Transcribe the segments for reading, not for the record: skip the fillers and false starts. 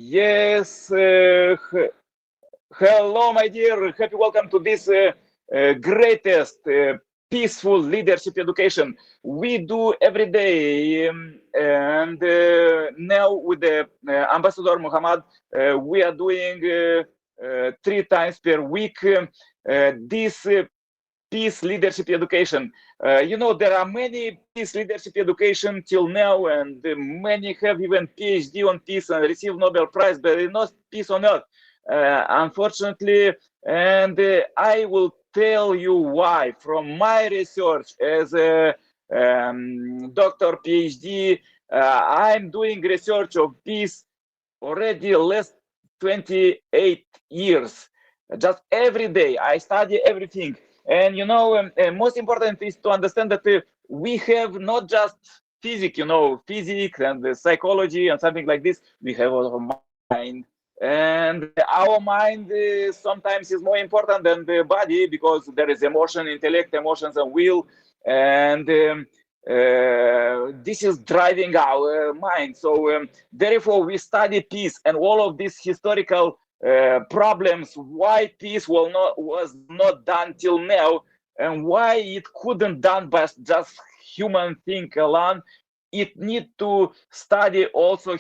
Yes, hello, my dear. Happy welcome to this greatest peaceful leadership education we do every day. And now with the Ambassador Muhammad, we are doing 3 times per week this peace leadership education. There are many peace leadership education till now, and many have even PhD on peace and receive Nobel Prize, but not peace on earth, unfortunately. And I will tell you why. From my research as a doctor PhD, I'm doing research of peace already last 28 years. Just every day, I study everything. And most important is to understand that we have not just physics, physics and psychology and something like this. We have our mind, and our mind sometimes is more important than the body because there is emotion, intellect, emotions, and will, and this is driving our mind. So therefore, we study peace and all of these historical problems, why peace was not done till now, and why it couldn't done by just human thing alone. It need to study also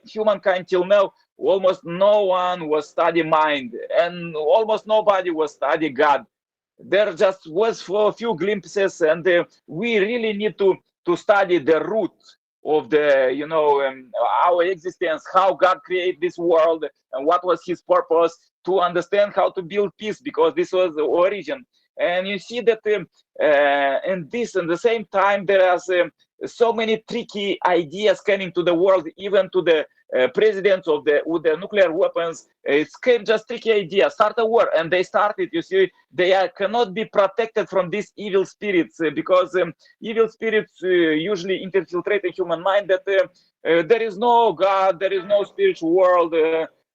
humankind till now. Almost no one was study mind, and almost nobody was study God. There just was for a few glimpses, and we really need to study the root of the our existence, how God created this world and what was his purpose, to understand how to build peace, because this was the origin. And you see that in this, at the same time, there are so many tricky ideas coming to the world, even to the presidents of the with the nuclear weapons. It's came just tricky idea, start a war, and they started. You see, they cannot be protected from these evil spirits, because evil spirits usually infiltrate the human mind, that there is no God, there is no spiritual world,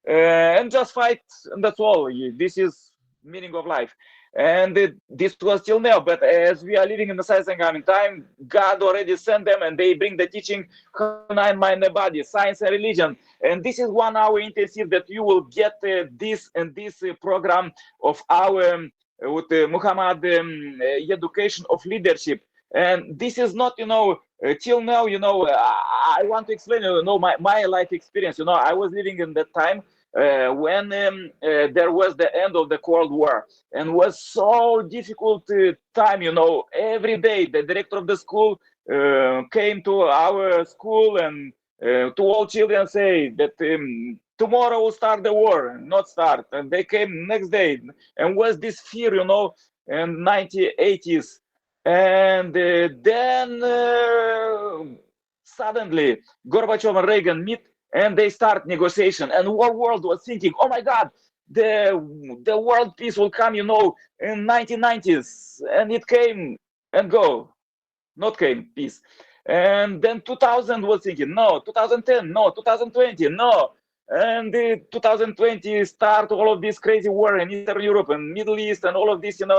and just fight, and that's all. This is meaning of life. And this was till now, but as we are living in the science and in time, God already sent them, and they bring the teaching how to mind the body, science and religion. And this is 1 hour intensive that you will get this and this program of our with Muhammad education of leadership. And this is not, till now, I want to explain, my life experience. I was living in that time when there was the end of the Cold War, and was so difficult time. Every day the director of the school came to our school, and to all children say that tomorrow will start the war, not start. And they came next day, and was this fear, in 1980s. And then suddenly Gorbachev and Reagan meet, and they start negotiation, and our world was thinking, oh my God, the world peace will come, in 1990s, and it came and go, not came peace. And then 2000 was thinking, no. 2010, no. 2020, no. And the 2020 start all of this crazy war in Eastern Europe and Middle East and all of this, and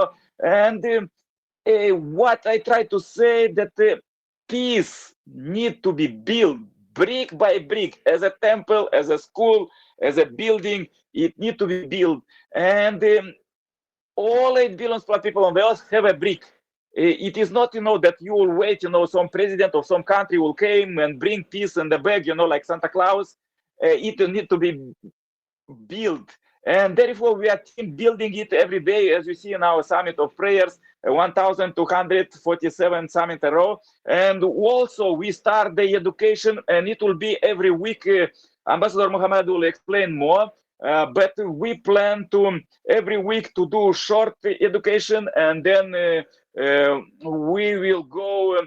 what I try to say, that peace need to be built brick by brick, as a temple, as a school, as a building. It need to be built, and all 8 billion plus people on the earth have a brick. It is not, that you will wait, some president of some country will come and bring peace in the bag, like Santa Claus. It need to be built. And therefore, we are team building it every day, as you see in our summit of prayers, 1,247 summit a row. And also, we start the education, and it will be every week. Ambassador Mohammed will explain more. But we plan to every week to do short education, and then we will go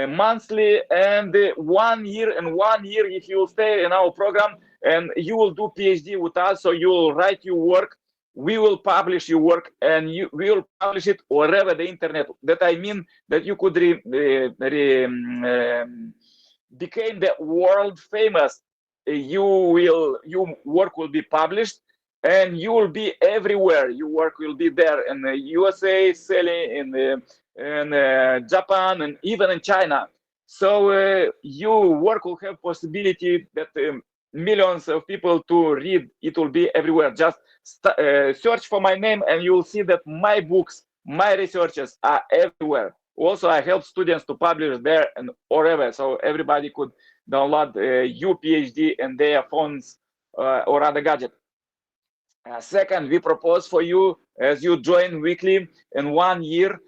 monthly, and 1 year. And 1 year, if you stay in our program, and you will do PhD with us, so you will write your work, we will publish your work, and we will publish it wherever the internet. That I mean that you could became the world famous. Your work will be published, and you will be everywhere. Your work will be there in the USA, selling in Japan, and even in China. So your work will have possibility that millions of people to read. It will be everywhere. Just search for my name and you will see that my books, my researches are everywhere. Also, I help students to publish there and wherever, so everybody could download PhD in their phones or other gadget. Second, we propose for you, as you join weekly in 1 year,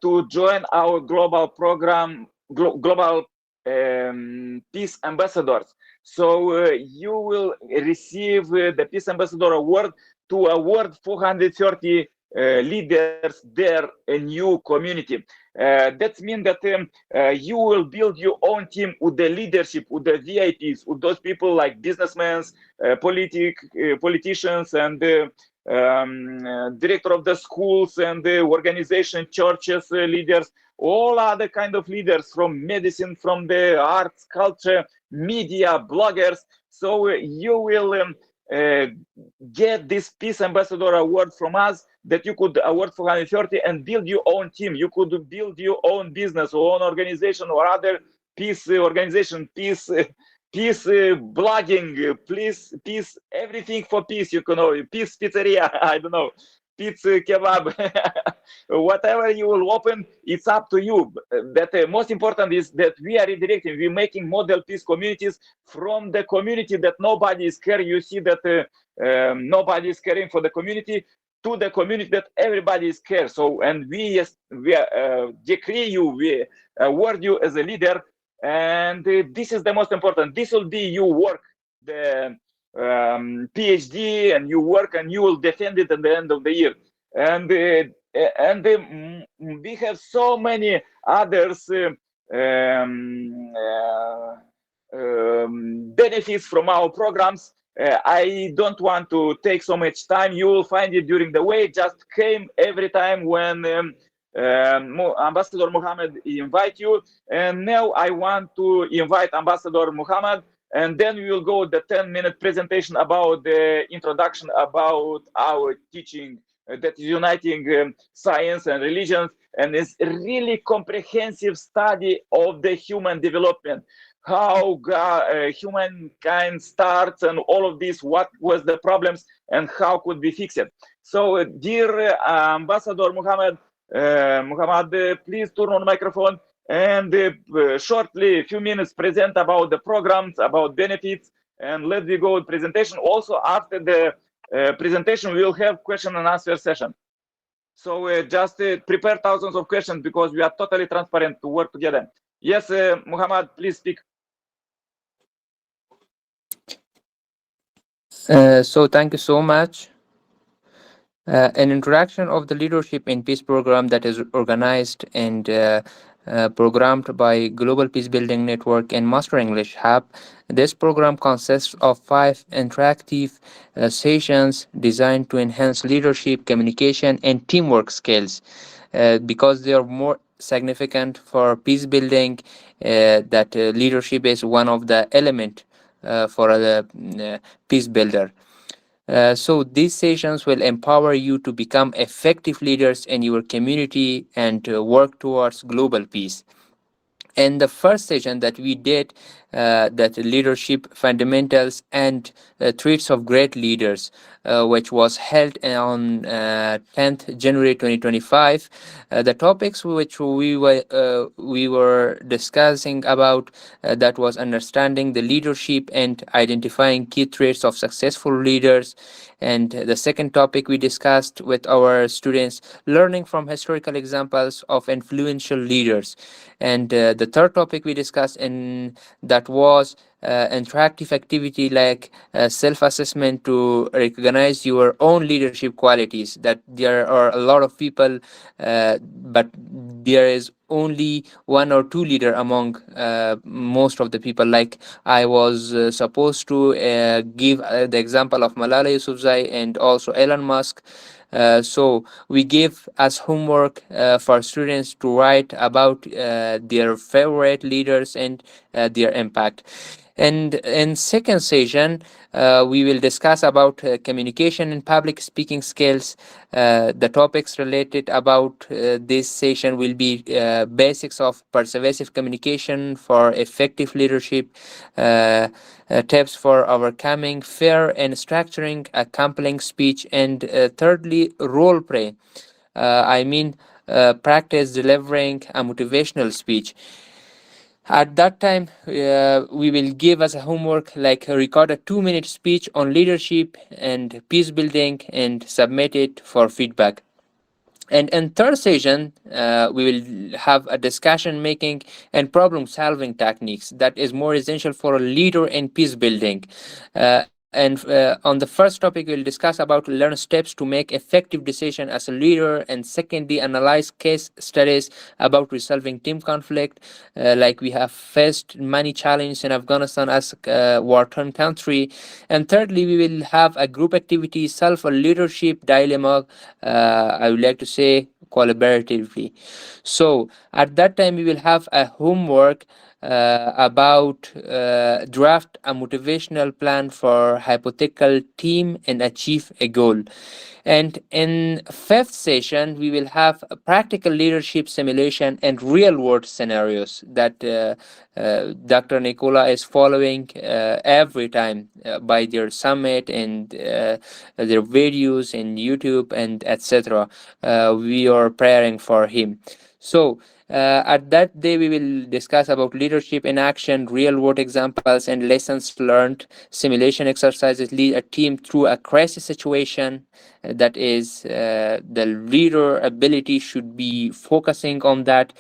to join our global program, global peace ambassadors. So you will receive the Peace Ambassador Award to award 430 leaders there in new community. That means that you will build your own team with the leadership, with the VIPs, with those people like businessmen, politicians, and director of the schools and the organization, churches, leaders, all other kind of leaders from medicine, from the arts, culture, media, bloggers. So you will uh, get this Peace Ambassador Award from us, that you could award 430 and build your own team. You could build your own business or own organization or other peace organization, peace blogging, peace, everything for peace. You can know, peace pizzeria. I don't know, pizza kebab, whatever you will open, it's up to you. That most important is that we are redirecting, we're making model peace communities from the community that nobody is caring. You see that nobody is caring for the community, to the community that everybody is care. So, and we decree you, we award you as a leader, and this is the most important. This will be your work, the PhD, and you work and you will defend it at the end of the year. And we have so many others benefits from our programs. I don't want to take so much time. You will find it during the way. Just came every time when Ambassador Muhammad invite you. And now I want to invite Ambassador Muhammad, and then we will go the 10-minute presentation about the introduction about our teaching that is uniting science and religions, and it's really comprehensive study of the human development, how humankind starts, and all of this, what was the problems and how could we fix it. So dear Ambassador Muhammad, please turn on microphone and shortly, a few minutes, present about the programs, about benefits, and let me go with presentation. Also, after the presentation, we will have question and answer session. So just prepare thousands of questions, because we are totally transparent to work together. Yes, Muhammad, please speak. So thank you so much. An introduction of the Leadership in Peace program that is organized and programmed by Global Peace Building Network and Master English Hub. This program consists of 5 interactive sessions designed to enhance leadership, communication, and teamwork skills, because they are more significant for peace building. That leadership is one of the element for the peace builder. So these sessions will empower you to become effective leaders in your community and work towards global peace. And the first session that we did, that leadership fundamentals and traits of great leaders, which was held on 10th January 2025. The topics which we were discussing about, that was understanding the leadership and identifying key traits of successful leaders. And the second topic we discussed with our students, learning from historical examples of influential leaders. And the third topic we discussed, in that was interactive activity like self-assessment to recognize your own leadership qualities. That there are a lot of people, but there is only one or two leader among most of the people. Like I was supposed to give the example of Malala Yousafzai and also Elon Musk. So we give as homework for students to write about their favorite leaders and their impact. And in second session, we will discuss about communication and public speaking skills. The topics related about this session will be basics of persuasive communication for effective leadership, tips for overcoming fear and structuring a compelling speech, and thirdly, role play. I mean, practice delivering a motivational speech. At that time, we will give as a homework like record a 2-minute speech on leadership and peace building and submit it for feedback. And in third session, we will have a discussion making and problem solving techniques that is more essential for a leader in peace building. And on the first topic, we'll discuss about learn steps to make effective decision as a leader, and secondly, analyze case studies about resolving team conflict. Like we have faced many challenges in Afghanistan as a war-torn country. And thirdly, we will have a group activity, self leadership dilemma. I would like to say collaboratively. So at that time, we will have a homework about draft a motivational plan for hypothetical team and achieve a goal. And in fifth session, we will have a practical leadership simulation and real world scenarios that Dr. Nicola is following every time by their summit and their videos in YouTube and etc. We are preparing for him. So at that day, we will discuss about leadership in action, real-world examples, and lessons learned. Simulation exercises lead a team through a crisis situation. That is, the leader ability should be focusing on that.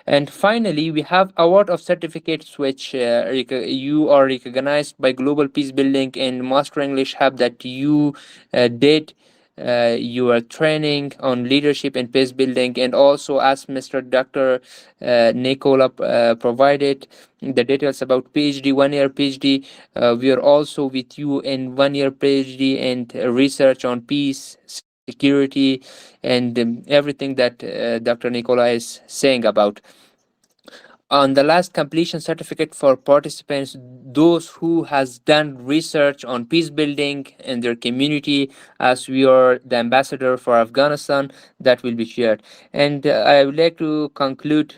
And finally, we have award of certificates which you are recognized by Global Peace Building and Master English Hub that you did your training on leadership and peace building, and also as Mr. Dr. Nicola provided the details about PhD, 1 year PhD. We are also with you in 1 year PhD and research on peace, security, and everything that Dr. Nicola is saying about. On the last completion certificate for participants, those who has done research on peace building in their community, as we are the ambassador for Afghanistan, that will be shared. And I would like to conclude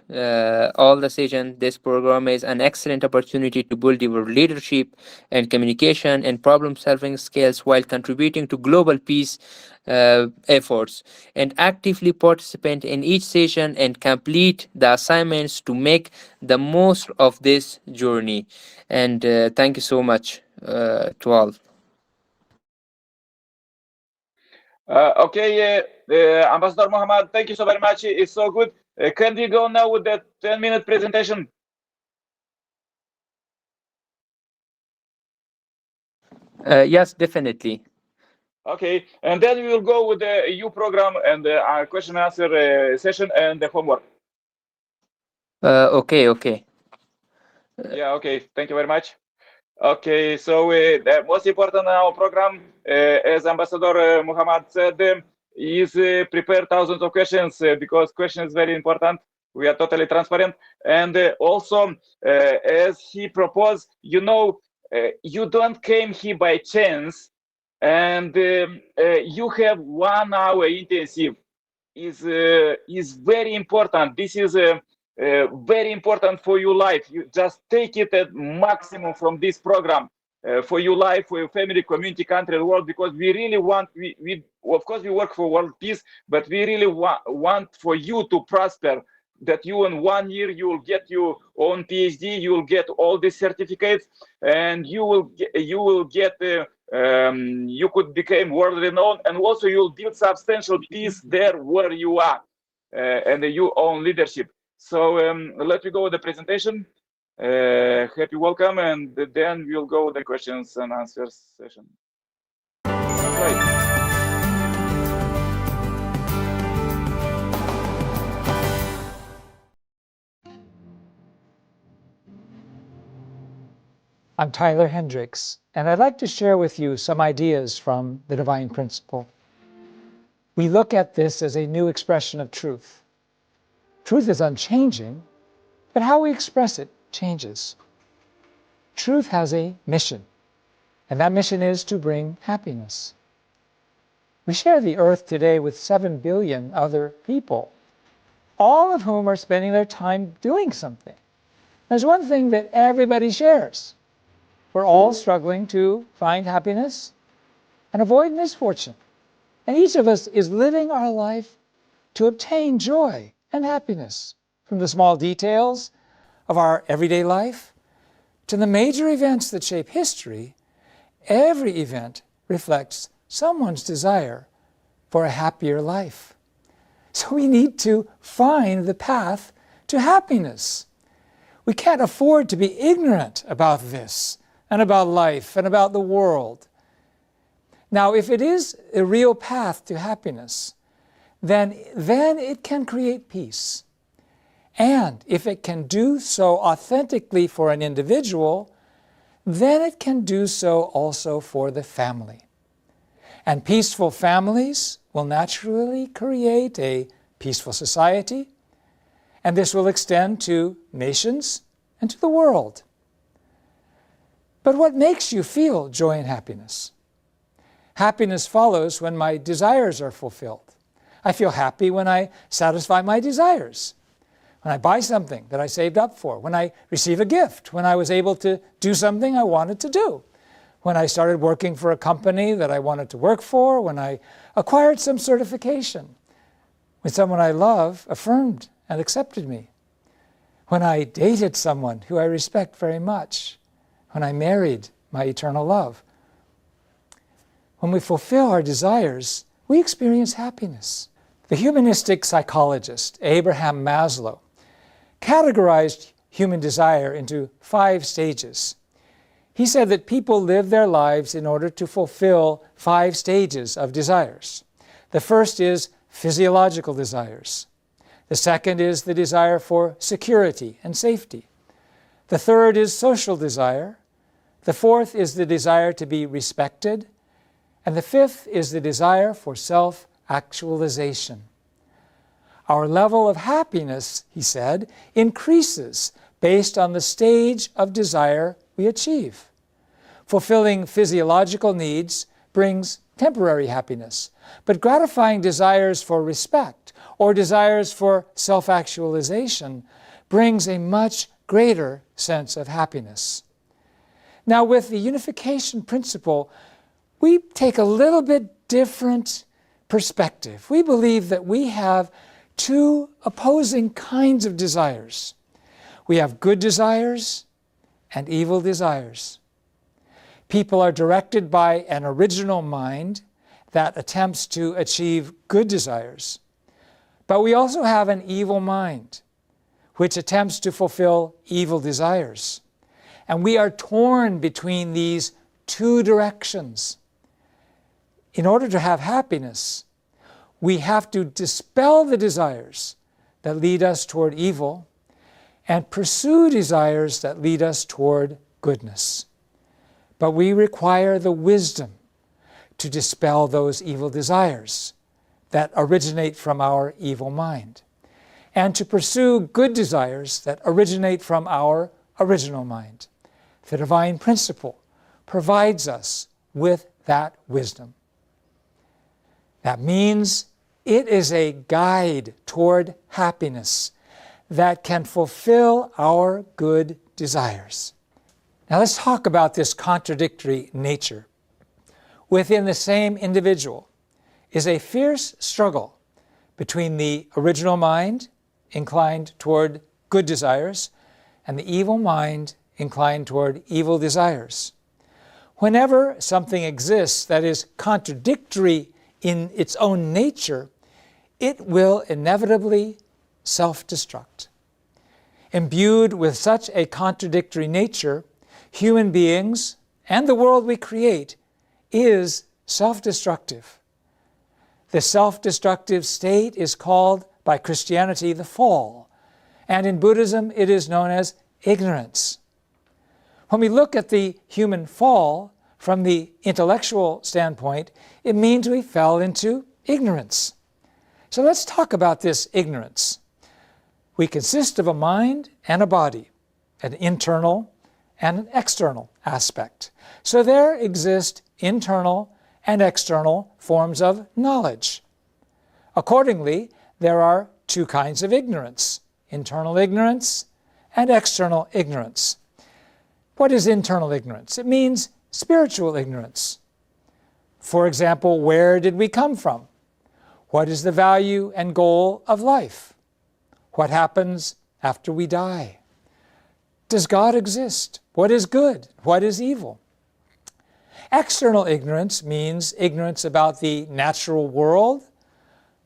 all the session. This program is an excellent opportunity to build your leadership and communication and problem solving skills while contributing to global peace efforts, and actively participate in each session and complete the assignments to make the most of this journey. And thank you so much to all. Okay, Ambassador Muhammad, thank you so very much. It's so good. Can we go now with the 10-minute presentation? Yes, definitely. Okay, and then we will go with the EU program and the question and answer session and the homework. Okay. Yeah, okay. Thank you very much. Okay, so the most important in our program, as Ambassador Muhammad said, is prepare thousands of questions because questions very important. We are totally transparent. And also, as he proposed, you don't came here by chance, and you have 1 hour intensive is very important. This is very important for your life. You just take it at maximum from this program for your life, for your family, community, country, world, because we really want, we of course we work for world peace, but we really want for you to prosper, that you in 1 year you will get your own PhD, you will get all these certificates, and you will get you could become world renowned, and also you'll build substantial peace there where you are, and your own leadership. So let me go with the presentation. Happy welcome, and then we'll go with the questions and answers session. Right. I'm Tyler Hendricks, and I'd like to share with you some ideas from the Divine Principle. We look at this as a new expression of truth. Truth is unchanging, but how we express it changes. Truth has a mission, and that mission is to bring happiness. We share the earth today with 7 billion other people, all of whom are spending their time doing something. There's one thing that everybody shares. We're all struggling to find happiness and avoid misfortune. And each of us is living our life to obtain joy and happiness, from the small details of our everyday life to the major events that shape history. Every event reflects someone's desire for a happier life. So we need to find the path to happiness. We can't afford to be ignorant about this and about life and about the world. Now, if it is a real path to happiness, then it can create peace. And if it can do so authentically for an individual, then it can do so also for the family. And peaceful families will naturally create a peaceful society, and this will extend to nations and to the world. But what makes you feel joy and happiness? Happiness follows when my desires are fulfilled. I feel happy when I satisfy my desires, when I buy something that I saved up for, when I receive a gift, when I was able to do something I wanted to do, when I started working for a company that I wanted to work for, when I acquired some certification, when someone I love affirmed and accepted me, when I dated someone who I respect very much, when I married my eternal love. When we fulfill our desires, we experience happiness. The humanistic psychologist Abraham Maslow categorized human desire into 5 stages. He said that people live their lives in order to fulfill 5 stages of desires. The first is physiological desires. The second is the desire for security and safety. The third is social desire. The fourth is the desire to be respected. And the fifth is the desire for self-actualization. Our level of happiness, he said, increases based on the stage of desire we achieve. Fulfilling physiological needs brings temporary happiness, but gratifying desires for respect or desires for self-actualization brings a much greater sense of happiness. Now, with the unification principle, we take a little bit different perspective. We believe that we have 2 opposing kinds of desires. We have good desires and evil desires. People are directed by an original mind that attempts to achieve good desires. But we also have an evil mind which attempts to fulfill evil desires. And we are torn between these 2 directions. In order to have happiness, we have to dispel the desires that lead us toward evil and pursue desires that lead us toward goodness. But we require the wisdom to dispel those evil desires that originate from our evil mind, and to pursue good desires that originate from our original mind. The divine principle provides us with that wisdom. That means it is a guide toward happiness that can fulfill our good desires. Now let's talk about this contradictory nature. Within the same individual is a fierce struggle between the original mind, inclined toward good desires, and the evil mind, inclined toward evil desires. Whenever something exists that is contradictory in its own nature, it will inevitably self-destruct. Imbued with such a contradictory nature, human beings and the world we create is self-destructive. The self-destructive state is called by Christianity the fall, and in Buddhism it is known as ignorance. When we look at the human fall from the intellectual standpoint, it means we fell into ignorance. So let's talk about this ignorance. We consist of a mind and a body, an internal and an external aspect. So there exist internal and external forms of knowledge. Accordingly, there are two kinds of ignorance: internal ignorance and external ignorance. What is internal ignorance? It means spiritual ignorance. For example, where did we come from? What is the value and goal of life? What happens after we die? Does God exist? What is good? What is evil? External ignorance means ignorance about the natural world,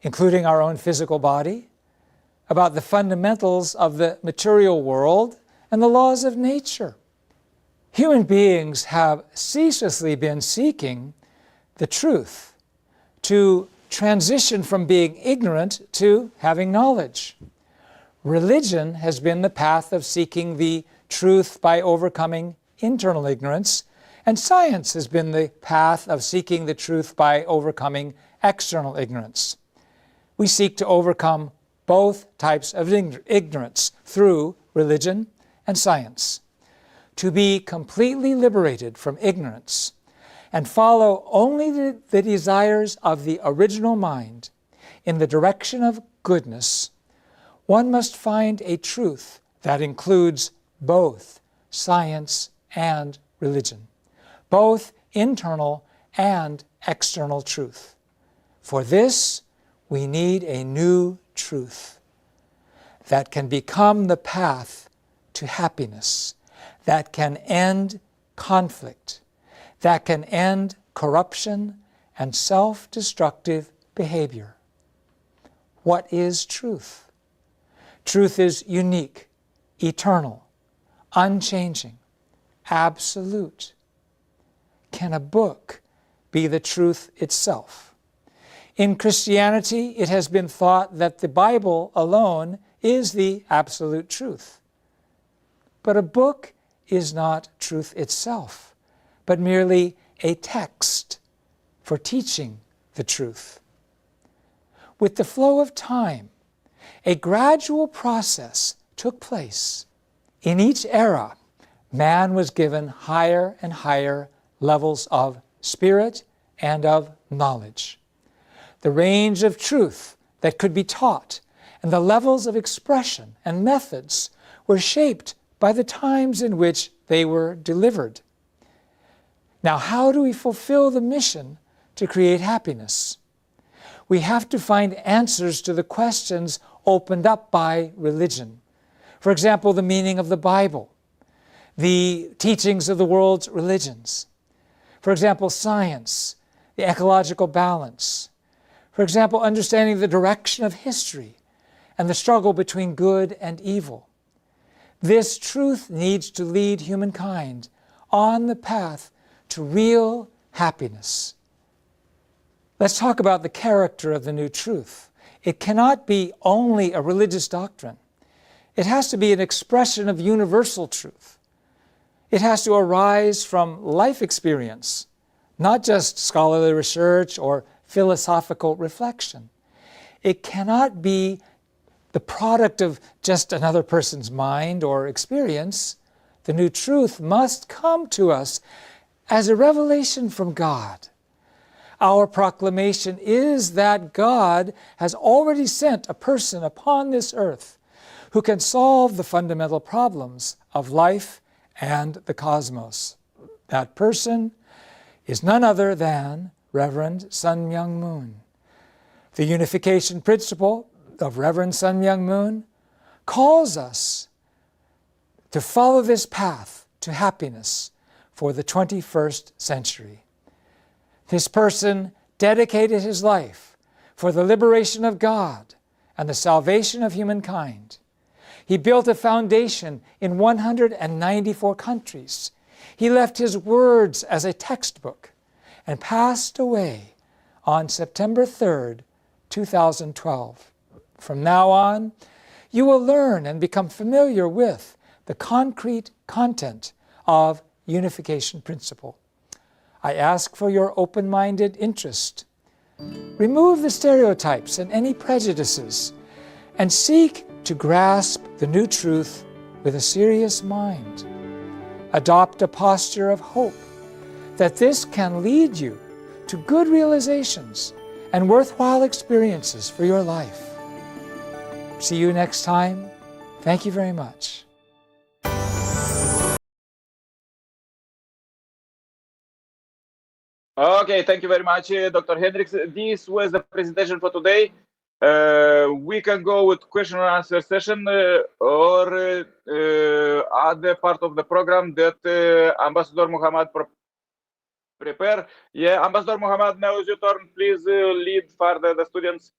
including our own physical body, about the fundamentals of the material world and the laws of nature. Human beings have ceaselessly been seeking the truth, to transition from being ignorant to having knowledge. Religion has been the path of seeking the truth by overcoming internal ignorance, and science has been the path of seeking the truth by overcoming external ignorance. We seek to overcome both types of ignorance through religion and science. To be completely liberated from ignorance and follow only the desires of the original mind in the direction of goodness, one must find a truth that includes both science and religion, both internal and external truth. For this, we need a new truth that can become the path to happiness, that can end conflict, that can end corruption and self-destructive behavior. What is truth? Truth is unique, eternal, unchanging, absolute. Can a book be the truth itself? In Christianity, it has been thought that the Bible alone is the absolute truth. But a book is not truth itself, but merely a text for teaching the truth. With the flow of time, a gradual process took place. In each era, man was given higher and higher levels of spirit and of knowledge. The range of truth that could be taught and the levels of expression and methods were shaped by the times in which they were delivered. Now, how do we fulfill the mission to create happiness? We have to find answers to the questions opened up by religion. For example, the meaning of the Bible, the teachings of the world's religions. For example, science, the ecological balance. For example, understanding the direction of history and the struggle between good and evil. This truth needs to lead humankind on the path to real happiness. Let's talk about the character of the new truth. It cannot be only a religious doctrine. It has to be an expression of universal truth. It has to arise from life experience, not just scholarly research or philosophical reflection. It cannot be the product of just another person's mind or experience. The new truth must come to us as a revelation from God. Our proclamation is that God has already sent a person upon this earth who can solve the fundamental problems of life and the cosmos. That person is none other than Reverend Sun Myung Moon. The unification principle of Reverend Sun Myung Moon calls us to follow this path to happiness for the 21st century. This person dedicated his life for the liberation of God and the salvation of humankind. He built a foundation in 194 countries. He left his words as a textbook and passed away on September 3rd, 2012. From now on, you will learn and become familiar with the concrete content of unification principle. I ask for your open-minded interest. Remove the stereotypes and any prejudices, and seek to grasp the new truth with a serious mind. Adopt a posture of hope that this can lead you to good realizations and worthwhile experiences for your life. See you next time. Thank you very much. Okay, thank you very much, Dr. Hendricks. This was the presentation for today. We can go with question and answer session or other part of the program that Ambassador Muhammad prepare. Yeah, Ambassador Muhammad, now is your turn. Please lead further the students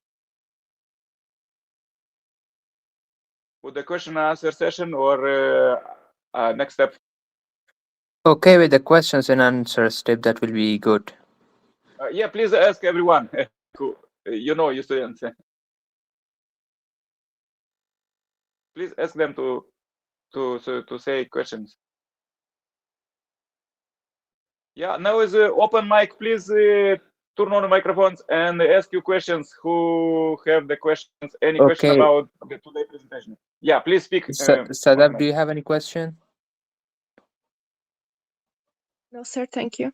with the question and answer session or next step. Okay, with the questions and answers step, that will be good. Yeah, please ask everyone. You know, you students. Please ask them to say questions. Yeah, now is open mic. Please turn on the microphones and ask you questions. Who have the questions? Any question Okay, about the today presentation? Yeah, please speak. Sadaf, do you have any question? No, sir, thank you.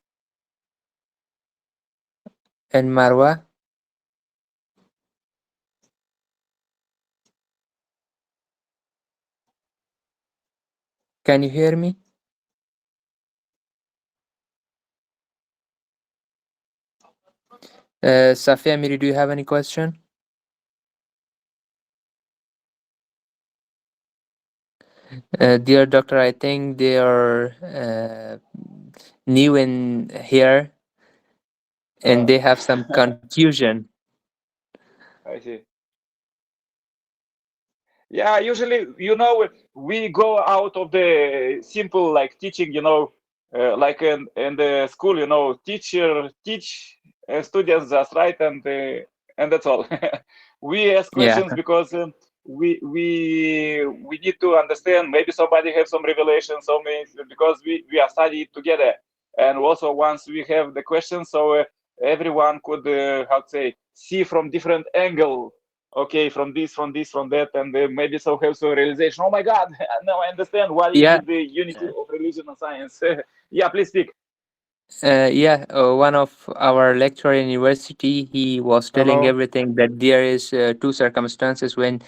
And Marwa? Can you hear me? Safia Miri, do you have any question? Dear doctor, I think they are new in here and they have some confusion. I see. Yeah, usually, you know, we go out of the simple like teaching, you know, like in the school, you know, teacher teach students just right, and that's all. We ask Yeah. questions because we need to understand. Maybe somebody have some revelation, so because we are studying together, and also once we have the questions, so everyone could how to say see from different angle. Okay, from this, from this, from that, and maybe so have some realization. Oh my God! Now I understand why you Yeah. need the unity of religion and science. Yeah, please speak. One of our lecturer in university, he was telling Hello. everything that there is two circumstances when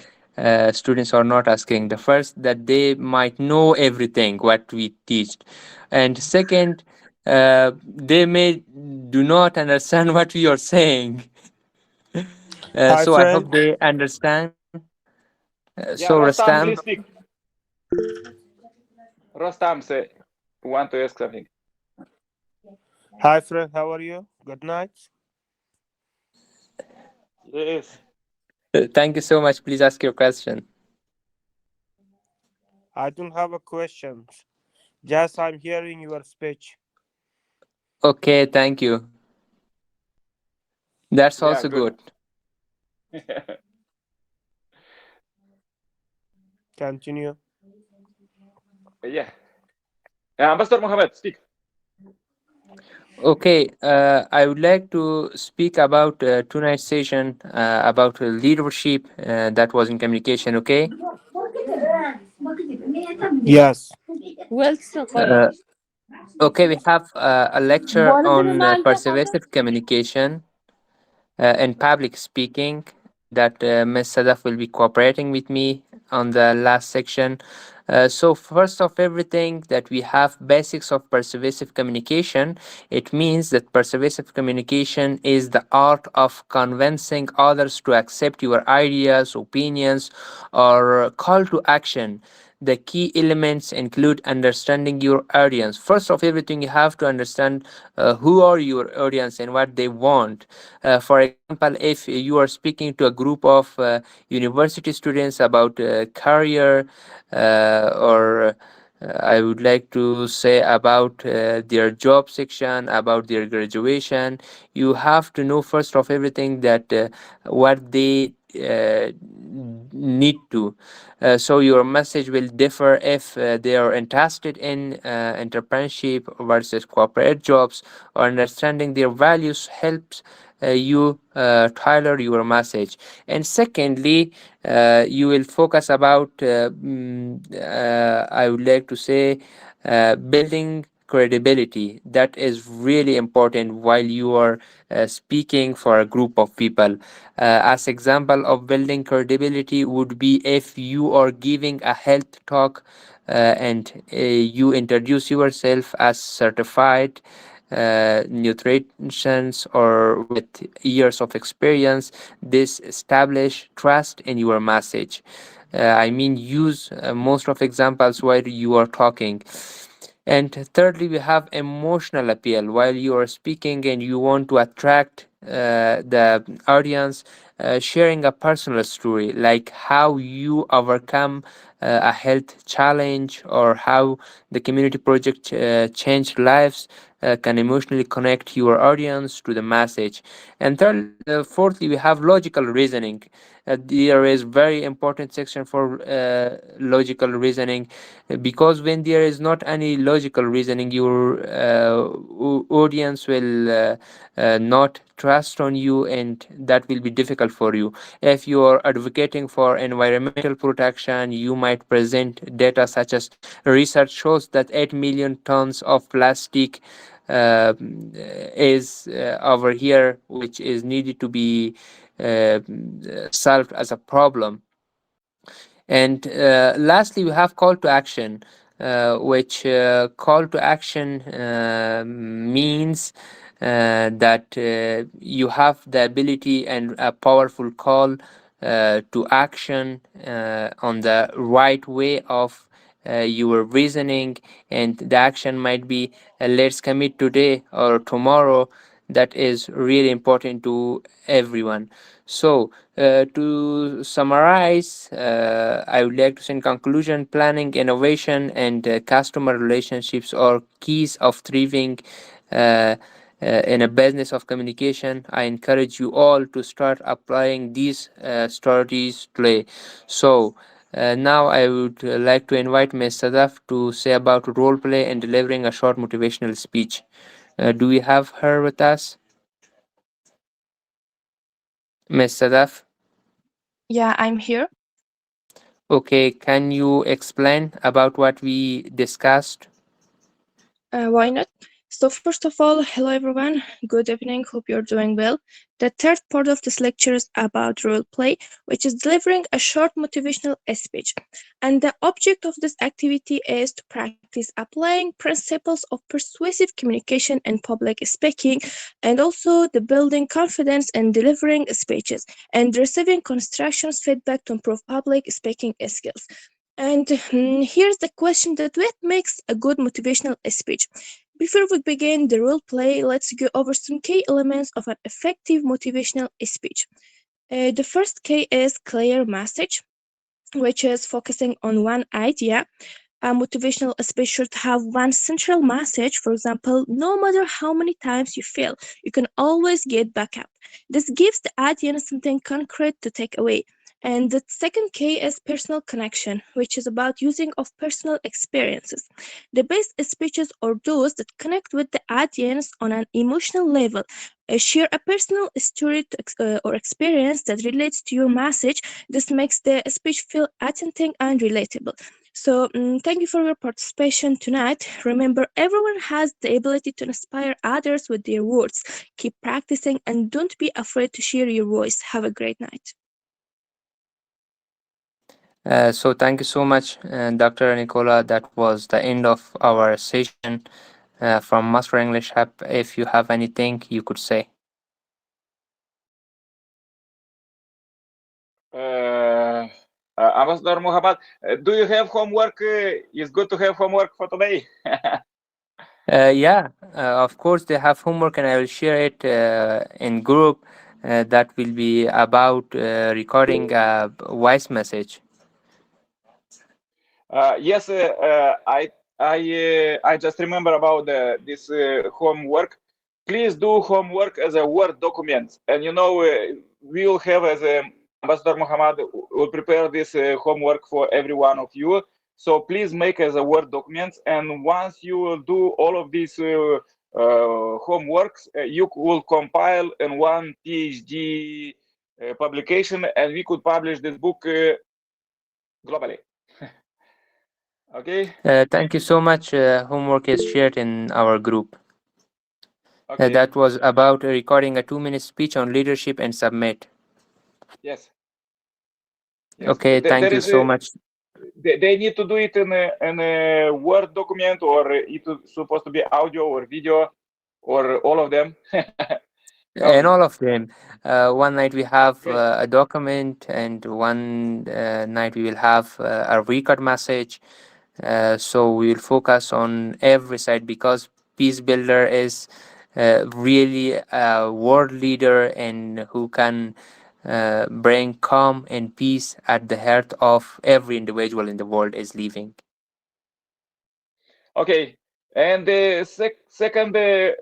students are not asking. The first, that they might know everything what we teach, and second, they may do not understand what we are saying. Hi, So I hope friend. they understand. Yeah, So Rostam, Rastam, please speak. Rostam say want to ask something. Hi, friend. How are you? Good night. Yes. thank you so much. Please ask your question. I don't have a question. Just I'm hearing your speech. Okay, thank you. That's Yeah, also good. good. Continue. Yeah. Ambassador Mohammed, speak. Okay, I would like to speak about tonight's session about leadership that was in communication. Okay, Yes. uh, okay, we have a lecture on persuasive communication and public speaking that Ms. Sadaf will be cooperating with me on the last section. So first of everything that we have basics of persuasive communication. It means that persuasive communication is the art of convincing others to accept your ideas, opinions, or call to action. The key elements include understanding your audience. First of everything, you have to understand who are your audience and what they want. For example, if you are speaking to a group of university students about career or I would like to say about their job section, about their graduation. You have to know first of everything that what they need to. So your message will differ if they are interested in entrepreneurship versus corporate jobs, or understanding their values helps you tailor your message. And secondly, you will focus about I would like to say Building credibility, that is really important while you are speaking for a group of people. As example of building credibility would be if you are giving a health talk and you introduce yourself as certified nutritionists or with years of experience. This establish trust in your message. I mean, use most of examples while you are talking. And thirdly, we have emotional appeal. While you are speaking and you want to attract the audience, sharing a personal story, like how you overcome a health challenge or how the community project changed lives, can emotionally connect your audience to the message. And fourthly, we have logical reasoning. There is very important section for logical reasoning, because when there is not any logical reasoning, your audience will not trust on you, and that will be difficult for you. If you are advocating for environmental protection, you might present data such as research shows that 8 million tons of plastic uh, is over here, which is needed to be uh, solved as a problem. And lastly, we have call to action, which call to action means that you have the ability and a powerful call to action on the right way of your reasoning. And the action might be let's commit today or tomorrow. That is really important to everyone. So to summarize, I would like to say in conclusion, planning, innovation, and customer relationships are keys of thriving in a business of communication. I encourage you all to start applying these strategies today. So now I would like to invite Ms. Sadaf to say about role play and delivering a short motivational speech. Do we have her with us? Ms. Sadaf? Yeah, I'm here. Okay, can you explain about what we discussed? Why not? So, first of all, hello everyone. Good evening. Hope you're doing well. The third part of this lecture is about role play, which is delivering a short motivational speech. And the object of this activity is to practice applying principles of persuasive communication and public speaking, and also the building confidence in delivering speeches and receiving constructions feedback to improve public speaking skills. And here's the question that what makes a good motivational speech? Before we begin the role play, let's go over some key elements of an effective motivational speech. The first key is clear message, which is focusing on one idea. A motivational speech should have one central message. For example, no matter how many times you fail, you can always get back up. This gives the audience something concrete to take away. And the second key is personal connection, which is about using of personal experiences. The best speeches are those that connect with the audience on an emotional level. Share a personal story or experience that relates to your message. This makes the speech feel authentic and relatable. So, thank you for your participation tonight. Remember, everyone has the ability to inspire others with their words. Keep practicing and don't be afraid to share your voice. Have a great night. So thank you so much, Dr. Nicola. That was the end of our session from Master English Hub. If you have anything you could say. Uh, Ambassador Muhammad, do you have homework? It's good to have homework for today. Yeah, of course they have homework, and I will share it in group. That will be about recording a voice message. Yes, I just remember about this homework. Please do homework as a Word document, and we will have as Ambassador Muhammad will prepare this homework for every one of you. So please make as a Word document, and once you will do all of these homeworks, you will compile in one PhD publication, and we could publish this book globally. Okay. Thank you so much. Homework is shared in our group. Okay. That was about recording a 2-minute speech on leadership and submit. Yes. Yes. Okay, thank There you is so much. they need to do it in a Word document, or it is supposed to be audio or video, or all of them. And all of them. One night we have Okay. a document, and one night we will have a record message. So we will focus on every side, because Peace Builder is really a world leader, and who can bring calm and peace at the heart of every individual in the world is living. Okay. And the second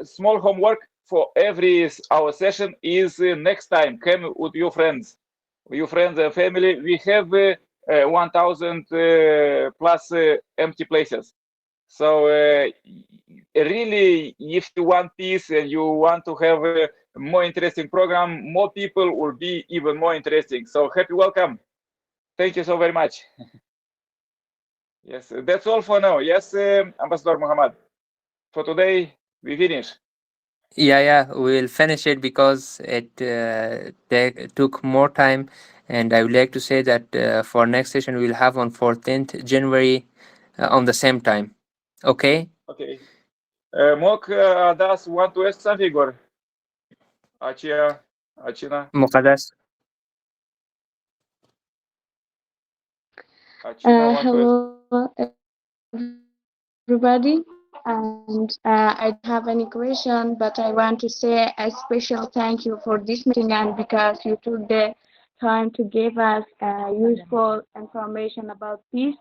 small homework for every our session is next time come with your friends and family. We have 1,000 plus empty places. So really, if you want peace and you want to have a more interesting program, more people will be even more interesting. So happy welcome. Thank you so very much. Yes, that's all for now. Yes, Ambassador Muhammad. For today, we finish. Yeah, we'll finish it because it took more time, and I would like to say that for next session we'll have on 14th January on the same time. Okay? Okay. Moc, does want to ask something, or Achia, Achina, Muqaddas. Achina want to ask? Hello, everybody. And I don't have any question, but I want to say a special thank you for this meeting, and because you took the time to give us useful information about peace.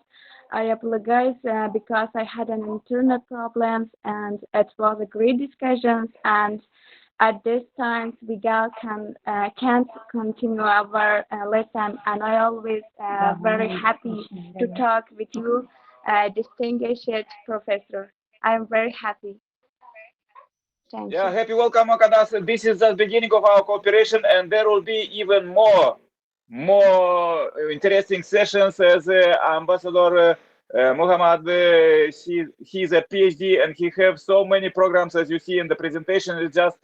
I apologize because I had an internet problems, and it was a great discussion. And at this time, we can't continue our lesson, and I always very happy to talk with you, distinguished professor. I am very happy. Thank Yeah, you. happy welcome, Mokadas. This is the beginning of our cooperation, and there will be even more interesting sessions. As Ambassador Muhammad, he's a PhD, and he have so many programs, as you see in the presentation. It's just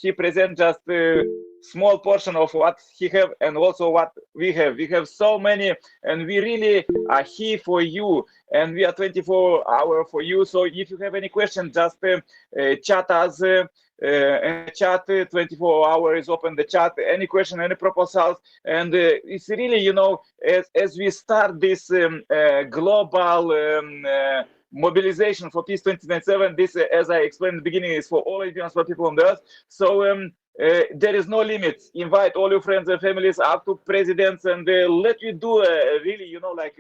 he present just a small portion of what he have, and also what we have. We have so many, and we really are here for you, and we are 24 hours for you. So if you have any questions, just chat us. And chat 24 hours open the chat, any question, any proposals. And it's really, as we start this global mobilization for peace 2027, this as I explained in the beginning, is for all Indians, for people on the earth. So there is no limits. Invite all your friends and families, up to presidents, and let you do really, like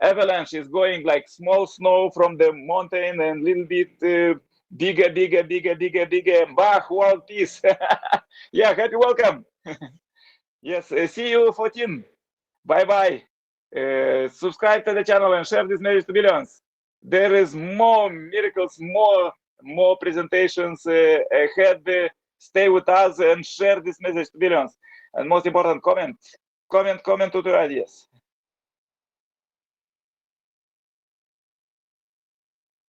avalanche is going, like small snow from the mountain, and little bit bigger, Bach, world peace. Yeah, happy welcome. Yes, see you 14. Bye. Subscribe to the channel and share this message to billions. There is more miracles, more presentations ahead. Stay with us and share this message to billions. And most important, comment to the ideas.